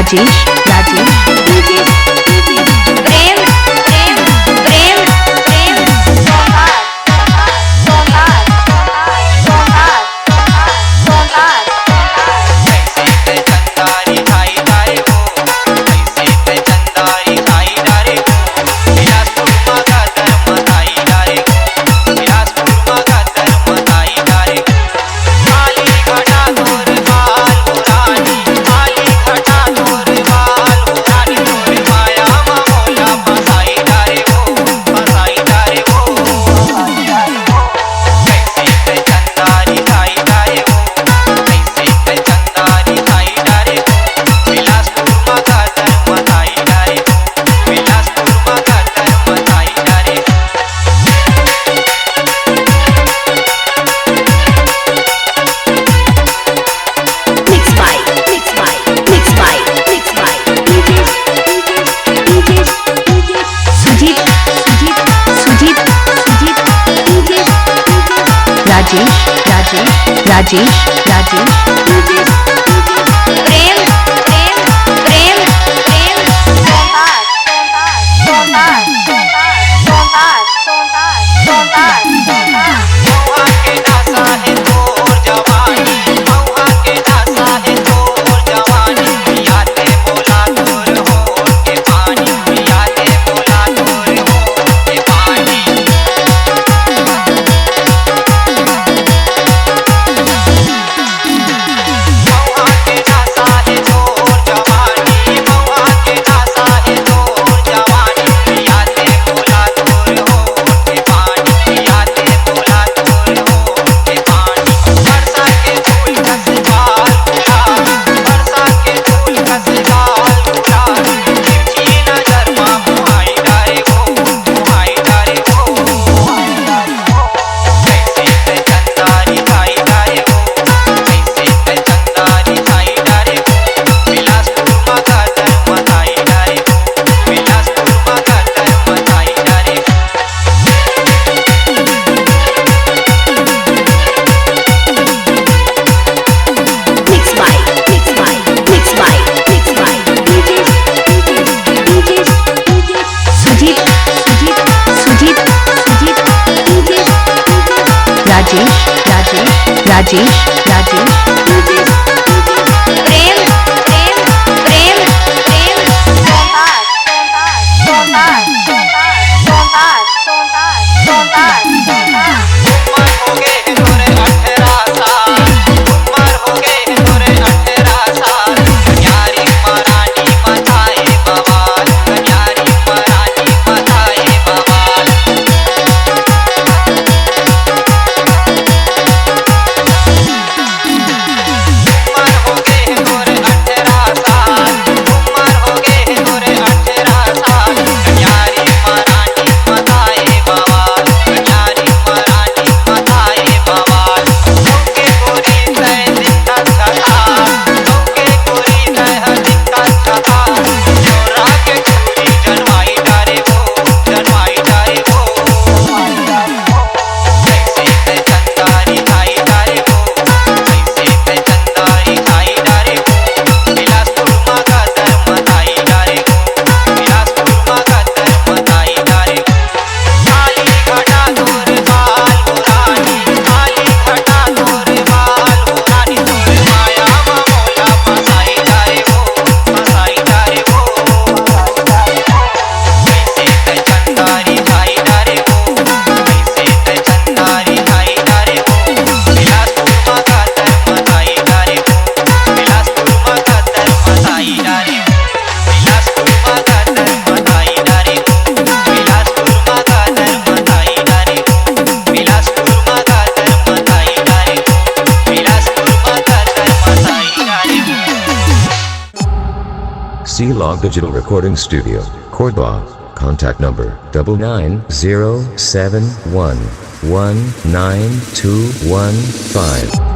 राजेश प्रेम प्रेम प्रेम प्रेम सोनार सोनार सोनार सोनार कैसे चंदारी खाई डारे हो, कैसे चंदारी खाई डारे हो, बिलासपुर मगा धर्म खाई डारे हो, बिलासपुर मगा धर्म खाई डारे हो। खाली घटा तोर बाल हो रानी, खाली घटा तोर बाल हो रानी, तोर माया मोला फसाई डारे हो, फसाई डारे हो। कैसे चंदारी खाई डारे हो, कैसे चंदारी खाई डारे हो, बिलासपुर मगा धर्म खाई डारे हो, बिलासपुर मगा धर्म खाई डारे हो। मिक्स बाय सुजीत राजेश प्रेम प्रेम प्रेम प्रेम सोनार सोनार सोनार सोनार सोनार सोनार महुआ के दासा है तोर जवानी, महुआ के दासा है तोर जवानी, पियाते बोला तोर होठ के पानी, पियाते बोला तोर होठ के पानी। महुआ के दासा है तोर जवानी, महुआ के दासा है तोर जवानी, पियाते बोला तोर होठ के पानी, पियाते बोला तोर होठ के पानी। बरसा के फूल कस गाल गुलाबी, बरसा के फूल कस गाल गुलाबी, तिरछी नजर माँ मुहाई डारे हो, मुहाई डारे हो। कैसे चंदारी खाई डारे हो, कैसे चंदारी खाई डारे हो, बिलासपुर मगा धर्म खाई डारे हो, बिलासपुर मगा धर्म खाई डारे हो। मिक्स बाय सुजीत राजेश प्रेम प्रेम प्रेम प्रेम सोनार सोनार सोनार सोनार सोनार सोनार सोनार उम्र हो गए तोरे 18 साल, उम्र हो गए तोरे 18 साल, कन्यारी मरानी मथाए बवाल, कन्यारी मरानी मथाए बवाल। उम्र हो गए तोरे 18 साल, उम्र हो गए तोरे 18 साल, कन्यारी मरानी मथाए बवाल, कन्यारी मरानी मथाए बवाल। लौके गोरी तय दिक्कत कथा, लौके गोरी तय दिक्कत कथा, चोरा के चोरी जनवाई डारे हो, जनवाई डारे हो। कैसे चंदारी खाई डारे हो, कैसे चंदारी खाई डारे हो, बिलासपुर मगा धर्म खाई डारे हो, बिलासपुर मगा धर्म खाई डारे हो। खाली घटा तोर बाल हो रानी, खाली घटा तोर बाल हो रानी, तोर माया मोला फसाई डारे हो, फसाई डारे हो। कैसे चंदारी खाई डारे हो, कैसे चंदारी खाई डारे हो, बिलासपुर मगा धर्म खाई डारे हो, बिलासपुर मगा धर्म खाई डारे हो, बिलासपुर मगा धर्म खाई डारे हो, बिलासपुर मगा धर्म खाई डारे हो, बिलासपुर मगा धर्म खाई डारे हो, बिलासपुर मगा धर्म खाई डारे हो। C-Log Digital Recording Studio, Cordoba. Contact number 99071192115.